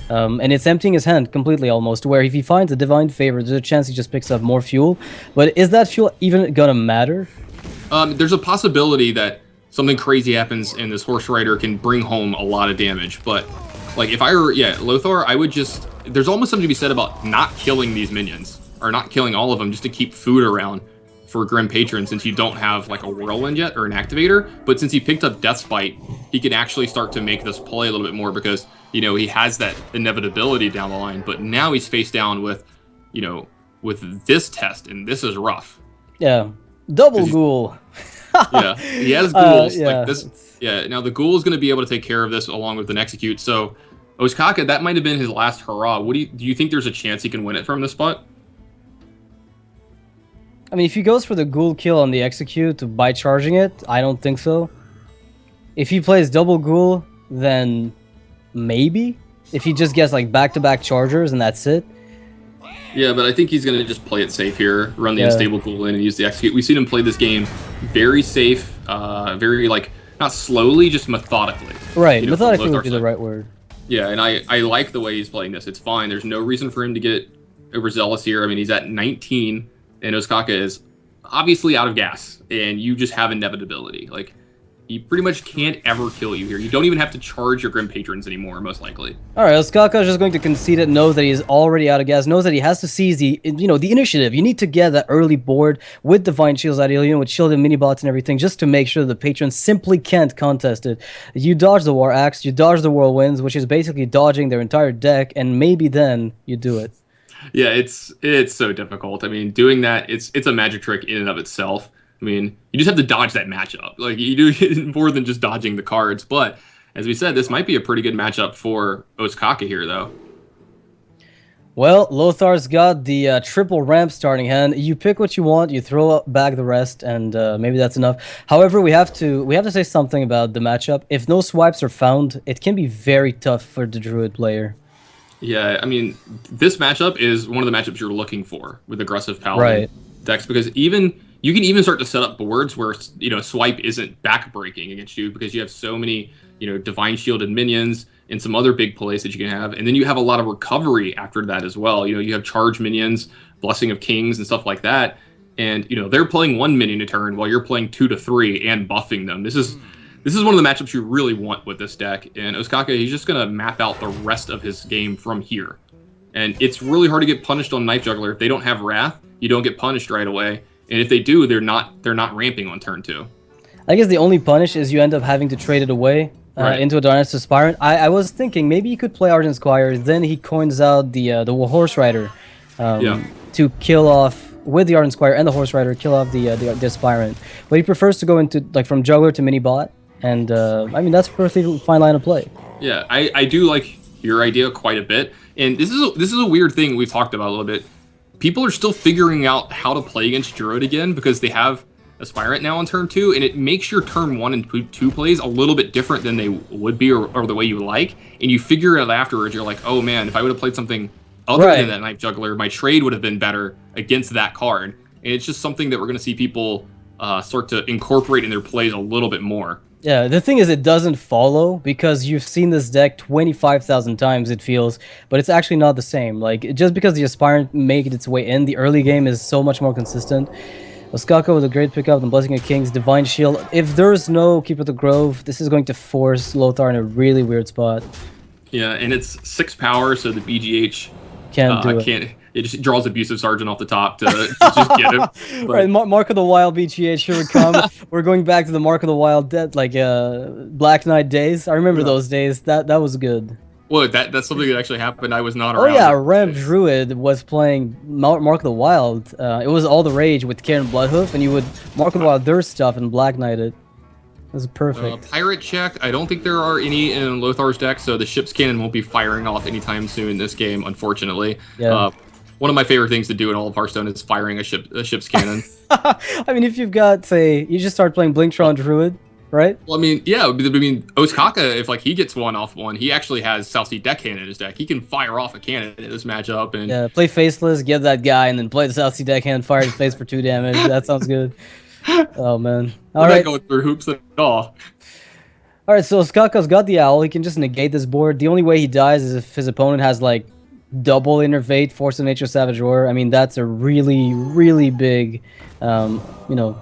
And it's emptying his hand completely almost, where if he finds a Divine Favor, there's a chance he just picks up more fuel. But is that fuel even gonna matter? There's a possibility that something crazy happens and this Horse Rider can bring home a lot of damage. But like if I were, Lothar, I would just, there's almost something to be said about not killing these minions. Or not killing all of them just to keep food around for Grim Patron since you don't have like a Whirlwind yet or an Activator. But since he picked up Deathspite, he can actually start to make this play a little bit more because, he has that inevitability down the line. But now he's face down with, with this test, and this is rough. Yeah. Double Ghoul. Yeah, he has ghouls like this. Yeah, now the Ghoul is going to be able to take care of this along with an Execute. So Ostaka, that might have been his last hurrah. Do you think there's a chance he can win it from this spot? I mean, if he goes for the Ghoul kill on the Execute by charging it, I don't think so. If he plays double Ghoul, then maybe. If he just gets like back-to-back chargers and that's it. Yeah, but I think he's going to just play it safe here, run the Unstable Ghoul in and use the Execute. We've seen him play this game very safe, very like, not slowly, just methodically. Right, methodically would be the right word. Yeah, and I like the way he's playing this. It's fine. There's no reason for him to get overzealous here. I mean, he's at 19. And Ostaka is obviously out of gas, and you just have inevitability. Like, he pretty much can't ever kill you here. You don't even have to charge your Grim Patrons anymore, most likely. All right, Ostaka is just going to concede it, knows that he's already out of gas, knows that he has to seize the initiative. You need to get that early board with Divine Shields, ideally, with shielded mini-bots and everything, just to make sure the patrons simply can't contest it. You dodge the War Axe, you dodge the Whirlwinds, which is basically dodging their entire deck, and maybe then you do it. Yeah, it's so difficult. I mean, doing that, it's a magic trick in and of itself. I mean, you just have to dodge that matchup. Like, you do more than just dodging the cards. But, as we said, this might be a pretty good matchup for Ostaka here, though. Well, Lothar's got the triple ramp starting hand. You pick what you want, you throw back the rest, and maybe that's enough. However, we have to say something about the matchup. If no swipes are found, it can be very tough for the Druid player. Yeah, I mean, this matchup is one of the matchups you're looking for with aggressive Paladin decks because you can even start to set up boards where swipe isn't backbreaking against you because you have so many divine shielded minions and some other big plays that you can have, and then you have a lot of recovery after that as well. You have charge minions, Blessing of Kings, and stuff like that, and they're playing 1 minion a turn while you're playing 2 to 3 and buffing them. This is one of the matchups you really want with this deck, and Ostaka, he's just going to map out the rest of his game from here. And it's really hard to get punished on Knife Juggler. If they don't have Wrath, you don't get punished right away. And if they do, they're not ramping on turn 2. I guess the only punish is you end up having to trade it away into a Darkness Aspirant. I was thinking maybe he could play Ardent Squire, then he coins out the Horse Rider to kill off, with the Ardent Squire and the Horse Rider, kill off the Aspirant. But he prefers to go into from Juggler to Mini Bot. And I mean, that's a perfectly fine line of play. Yeah, I do like your idea quite a bit. And this is a weird thing we've talked about a little bit. People are still figuring out how to play against Druid again because they have Aspirant now on turn 2, and it makes your turn 1 and 2 plays a little bit different than they would be or the way you like. And you figure it out afterwards. You're like, oh man, if I would have played something other than that Knife Juggler, my trade would have been better against that card. And it's just something that we're going to see people start to incorporate in their plays a little bit more. Yeah, the thing is it doesn't follow because you've seen this deck 25,000 times, it feels, but it's actually not the same. Like, just because the Aspirant made its way in, the early game is so much more consistent. Ostaka with a great pickup and Blessing of Kings, Divine Shield. If there's no Keeper of the Grove, this is going to force Lothar in a really weird spot. Yeah, and it's 6 power, so the BGH can't do it. It just draws Abusive Sergeant off the top to just get him. But... Right, Mark of the Wild BGH, here we come. We're going back to the Mark of the Wild Black Knight days. I remember those days. That was good. Well, that's something that actually happened. I was not around. Oh yeah, Ramp Druid was playing Mark of the Wild. It was all the rage with Karen Bloodhoof, and you would Mark of the Wild their stuff and Black Knight it. That's perfect. Pirate check. I don't think there are any in Lothar's deck, so the ship's cannon won't be firing off anytime soon in this game, unfortunately. Yeah. One of my favorite things to do in all of Hearthstone is firing a ship's cannon. I mean, if you've got, say, you just start playing Blingtron Druid, right? Well, I mean, yeah, I mean, Ostaka, if like he gets one off one, he actually has South Sea deck cannon in his deck. He can fire off a cannon in this matchup, and Yeah, play Faceless, give that guy, and then play the South Sea Deckhand, fire his face for 2 damage. That sounds good. Oh, man. All we're right. not going through hoops at all. All right, so Skaka's got the owl. He can just negate this board. The only way he dies is if his opponent has like double Innervate, Force of Nature, Savage Roar. I mean, that's a really, really big, you know,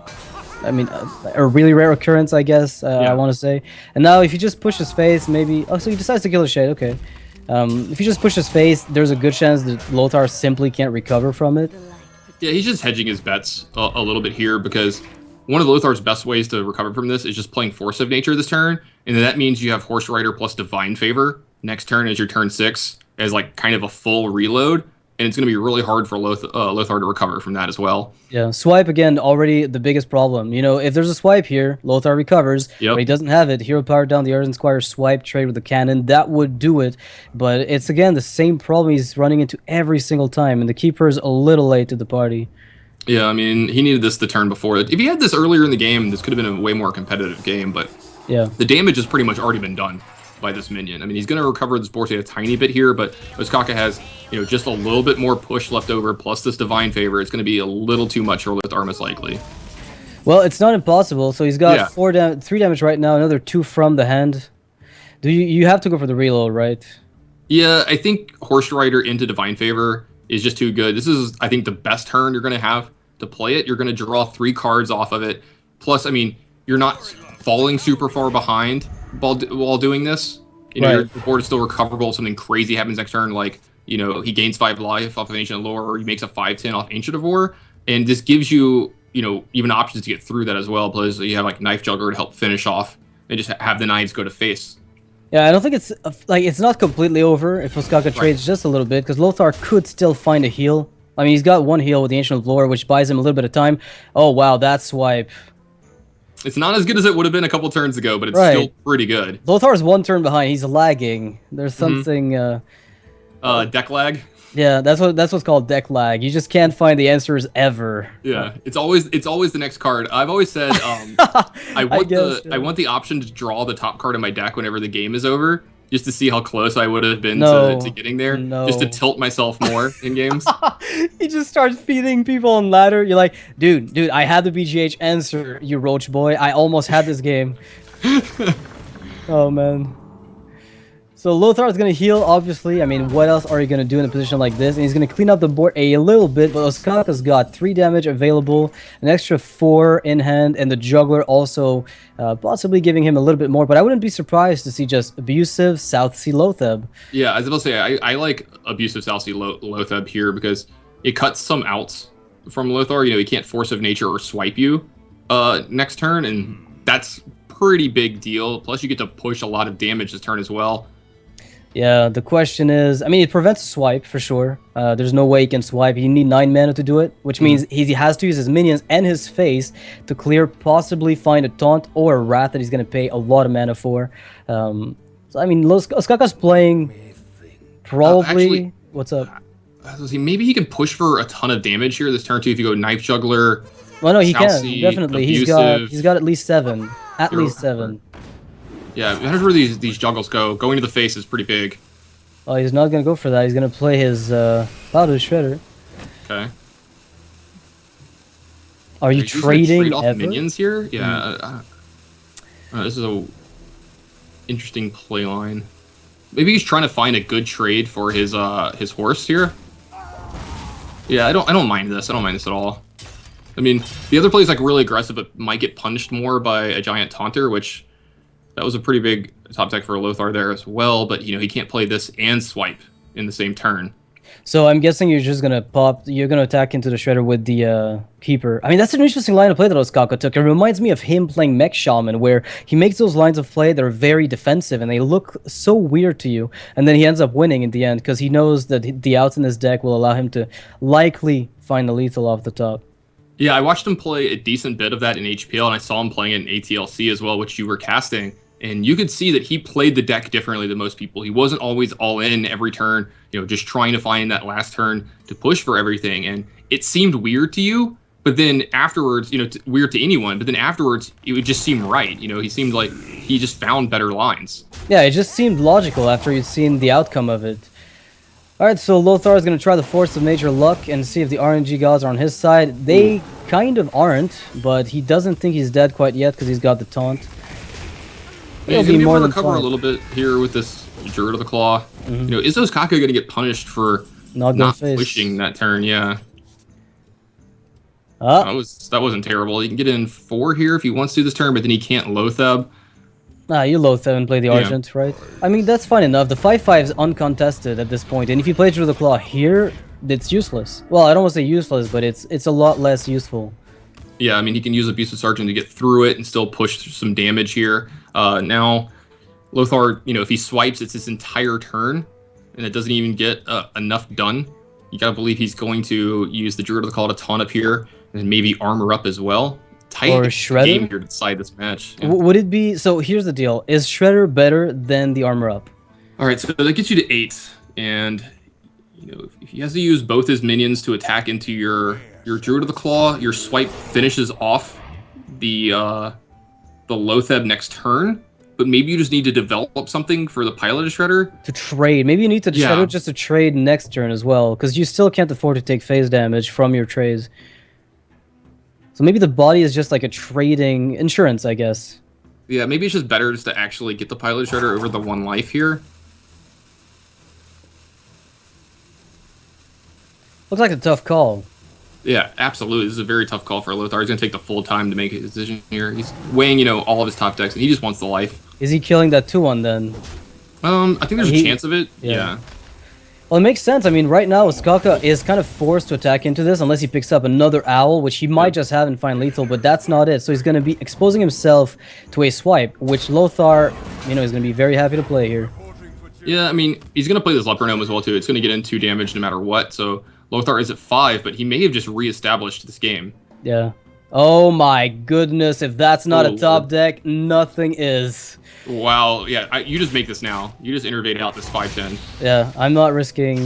I mean, a really rare occurrence, I guess. I want to say. And now, if you just push his face, maybe. Oh, so he decides to kill the Shade. Okay. If you just push his face, there's a good chance that Lothar simply can't recover from it. Yeah, he's just hedging his bets a little bit here because one of Lothar's best ways to recover from this is just playing Force of Nature this turn, and then that means you have Horse Rider plus Divine Favor next turn as your turn 6 as like kind of a full reload, and it's going to be really hard for Lothar to recover from that as well. Yeah, swipe again, already the biggest problem. You know, if there's a swipe here, Lothar recovers, but he doesn't have it. Hero Power down the Artisan Squire, swipe, trade with the cannon, that would do it. But it's, again, the same problem he's running into every single time, and the Keeper is a little late to the party. Yeah, I mean, he needed this the turn before. If he had this earlier in the game, this could have been a way more competitive game, but yeah, the damage has pretty much already been done by this minion. I mean, he's going to recover this board state a tiny bit here, but Ostaka has, you know, just a little bit more push left over, plus this Divine Favor. It's going to be a little too much for Lothar, most likely. Well, it's not impossible, so he's got 3 damage right now, another 2 from the hand. You have to go for the reload, right? Yeah, I think Horse Rider into Divine Favor is just too good. This is, I think, the best turn you're going to have to play it. You're going to draw 3 cards off of it. Plus, I mean, you're not falling super far behind while doing this. You know, your board is still recoverable. Something crazy happens next turn, like, you know, he gains 5 life off of Ancient Lore, or he makes a 5/10 off Ancient of War. And this gives you, you know, even options to get through that as well. Plus, you have like Knife Juggler to help finish off and just have the knives go to face. Yeah, I don't think it's like it's not completely over if Ostaka trades just a little bit, because Lothar could still find a heal. I mean, he's got 1 heal with the Ancient of Lore, which buys him a little bit of time. Oh, wow, that swipe. It's not as good as it would have been a couple turns ago, but it's still pretty good. Lothar's 1 turn behind. He's lagging. There's something... deck lag? Yeah, that's what's called deck lag. You just can't find the answers ever. Yeah, it's always the next card. I've always said I want the option to draw the top card in my deck whenever the game is over, just to see how close I would have been to getting there, just to tilt myself more in games. He just starts feeding people on ladder. You're like, dude, I had the BGH answer, you roach boy. I almost had this game. Oh, man. So Lothar is going to heal, obviously. I mean, what else are you going to do in a position like this? And he's going to clean up the board a little bit, but Ostaka's got 3 damage available, an extra 4 in hand, and the Juggler also possibly giving him a little bit more. But I wouldn't be surprised to see just abusive South Sea Lothar. Yeah, I was about to say, I like abusive South Sea Lothar here because it cuts some outs from Lothar. You know, he can't Force of Nature or swipe you next turn, and that's pretty big deal. Plus, you get to push a lot of damage this turn as well. Yeah, the question is, I mean, it prevents a swipe for sure. There's no way he can swipe. You need 9 mana to do it, which means he has to use his minions and his face to clear, possibly find a taunt or a wrath that he's going to pay a lot of mana for. So, I mean, Ostaka's playing probably... Actually, what's up? Maybe he can push for a ton of damage here this turn, too, if you go Knife Juggler. Well, no, he South can, definitely. Abusive. He's got at least 7. At least 7. Yeah, that's where these juggles go. Going to the face is pretty big. Oh, he's not going to go for that. He's going to play his Powder Shredder. Okay. Are you trading off ever? minions here? Yeah. This is a interesting play line. Maybe he's trying to find a good trade for his horse here. Yeah, I don't mind this. I don't mind this at all. I mean, the other play is like really aggressive, but might get punished more by a giant taunter, which that was a pretty big top deck for Lothar there as well. But you know, he can't play this and swipe in the same turn. So I'm guessing you're just gonna you're gonna attack into the Shredder with the Keeper. I mean, that's an interesting line of play that Ostaka took. It reminds me of him playing Mech Shaman, where he makes those lines of play that are very defensive and they look so weird to you, and then he ends up winning in the end because he knows that the outs in his deck will allow him to likely find the lethal off the top. Yeah, I watched him play a decent bit of that in HPL, and I saw him playing it in ATLC as well, which you were casting. And you could see that he played the deck differently than most people. He wasn't always all in every turn, just trying to find that last turn to push for everything. And it seemed weird to you, but then afterwards, weird to anyone, but then afterwards, it would just seem right. He seemed like he just found better lines. Yeah, it just seemed logical after you'd seen the outcome of it. Alright, so Lothar is going to try the Force of Major Luck and see if the RNG gods are on his side. They kind of aren't, but he doesn't think he's dead quite yet because he's got the taunt. Yeah, he's going to be able to recover a little bit here with this Druid of the Claw. Is Ostaka going to get punished for not pushing that turn? Yeah. That wasn't terrible. He can get in 4 here if he wants to this turn, but then he can't Lothar. Nah, you Lothar and play the Argent, right? I mean, that's fine enough. The 5/5 is uncontested at this point, and if you play Through the Claw here, it's useless. Well, I don't want to say useless, but it's a lot less useful. Yeah, I mean, he can use Abusive Sergeant to get through it and still push some damage here. Now, Lothar, if he swipes, it's his entire turn, and it doesn't even get enough done. You gotta believe he's going to use the Druid of the Claw to taunt up here, and maybe armor up as well. Tight game here to decide this match. Yeah. Would it be... So here's the deal. Is Shredder better than the armor up? Alright, so that gets you to 8. And, if he has to use both his minions to attack into your Druid of the Claw, your swipe finishes off the Lothar next turn. But maybe you just need to develop something for the Pilot of Shredder. To trade. Maybe you need to Shredder just to trade next turn as well. Because you still can't afford to take phase damage from your trades. So maybe the body is just like a trading insurance, I guess. Yeah, maybe it's just better just to actually get the Pilot Shredder over the 1 life here. Looks like a tough call. Yeah, absolutely. This is a very tough call for Lothar. He's going to take the full time to make a decision here. He's weighing, all of his top decks, and he just wants the life. Is he killing that 2-1 then? I think there's a chance of it. Yeah. Well, it makes sense. I mean, right now, Ostaka is kind of forced to attack into this unless he picks up another Owl, which he might just have and find lethal, but that's not it. So he's going to be exposing himself to a swipe, which Lothar, is going to be very happy to play here. Yeah, I mean, he's going to play this Leper Gnome as well, too. It's going to get in 2 damage no matter what, so Lothar is at 5, but he may have just reestablished this game. Yeah. Oh my goodness, if that's not a top deck, nothing is. Wow, yeah, you just make this now. You just innervate out this 5/10. Yeah, I'm not risking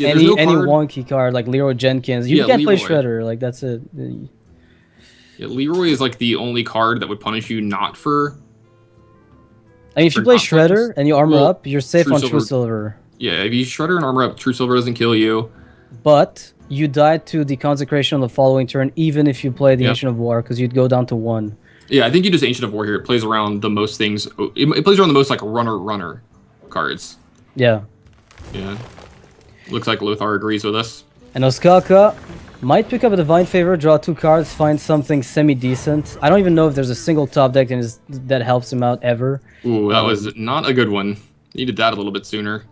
any wonky card like Leroy Jenkins. You can't play Shredder, like that's it. Yeah, Leroy is like the only card that would punish you not for... I mean, if you play Shredder and you armor up, you're safe on True Silver. Yeah, if you Shredder and armor up, True Silver doesn't kill you. But you die to the Consecration on the following turn, even if you play the Ancient of War, because you'd go down to 1. Yeah, I think you just Ancient of War here. It plays around the most things. It plays around the most like runner cards. Yeah. Yeah. Looks like Lothar agrees with us. And Ostaka might pick up a Divine Favor, draw 2 cards, find something semi-decent. I don't even know if there's a single top deck that helps him out ever. Ooh, that was not a good one. Needed that a little bit sooner.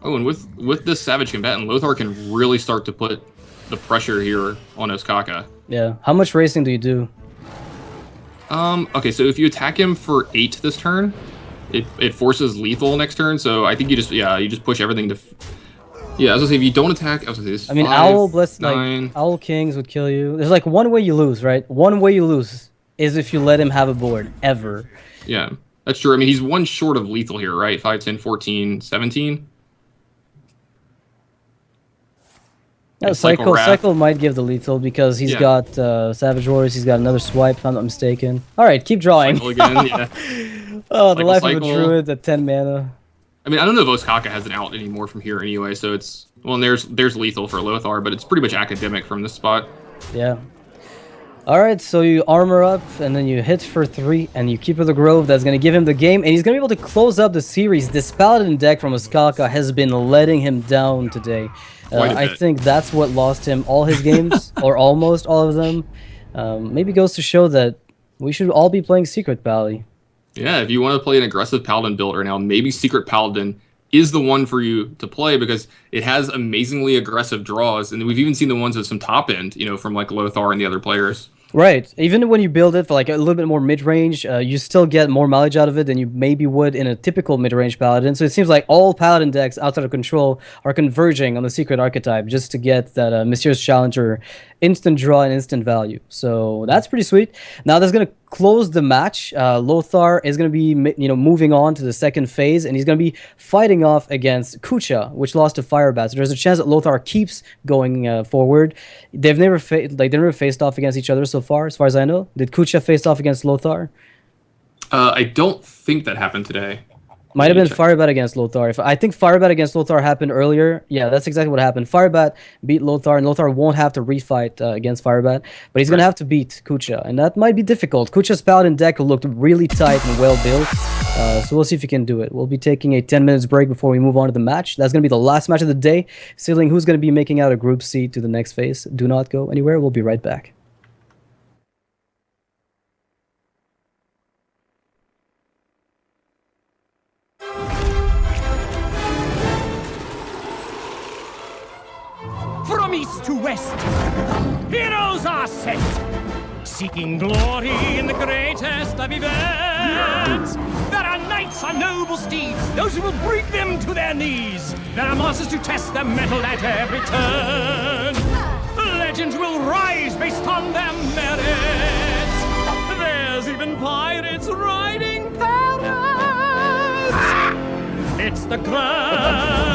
Oh, and with this Savage Combatant, Lothar can really start to put the pressure here on Ostaka. Yeah. How much racing do you do? Okay, so if you attack him for 8 this turn, it forces lethal next turn, so I think you just push everything to... Yeah, I was gonna say, if you don't attack... I was gonna say, this 5, Owl, 9... like, Owl Kings would kill you. There's like one way you lose, right? One way you lose is if you let him have a board, ever. Yeah, that's true. I mean, he's 1 short of lethal here, right? 5, 10, 14, 17? Yeah, Cycle might give the lethal because he's got Savage Warriors, he's got another swipe, if I'm not mistaken. Alright, keep drawing. Again, yeah. Oh, the life of a Druid at 10 mana. I mean, I don't know if Ostaka has an out anymore from here anyway, so it's... Well, and there's lethal for Lothar, but it's pretty much academic from this spot. Yeah. Alright, so you armor up, and then you hit for 3, and you keep with the Grove. That's going to give him the game, and he's going to be able to close up the series. This Paladin deck from Ostaka has been letting him down today. I think that's what lost him all his games, or almost all of them. Maybe goes to show that we should all be playing Secret Pally. Yeah, if you want to play an aggressive Paladin build right now, maybe Secret Paladin is the one for you to play because it has amazingly aggressive draws, and we've even seen the ones with some top end, from like Lothar and the other players. Right. Even when you build it for like a little bit more mid-range, you still get more mileage out of it than you maybe would in a typical mid-range paladin. So it seems like all paladin decks outside of control are converging on the secret archetype just to get that mysterious challenger instant draw and instant value. So that's pretty sweet. Now that's gonna close the match. Lothar is gonna be moving on to the second phase, and he's gonna be fighting off against Kucha, which lost to Firebat. So there's a chance that Lothar keeps going forward. They've never they never faced off against each other so far as I know. Did Kucha face off against Lothar? I don't think that happened today. Might have been Firebat against Lothar. I think Firebat against Lothar happened earlier. Yeah, that's exactly what happened. Firebat beat Lothar, and Lothar won't have to refight against Firebat, but he's going to have to beat Kucha, and that might be difficult. Kucha's Paladin deck looked really tight and well built, so we'll see if he can do it. We'll be taking a 10 minutes break before we move on to the match. That's going to be the last match of the day, sealing who's going to be making out a Group C to the next phase. Do not go anywhere. We'll be right back. From east to west, heroes are set, seeking glory in the greatest of events. There are knights on noble steeds, those who will bring them to their knees. There are monsters to test their mettle at every turn. Legends will rise based on their merits. There's even pirates riding parrots. It's the grand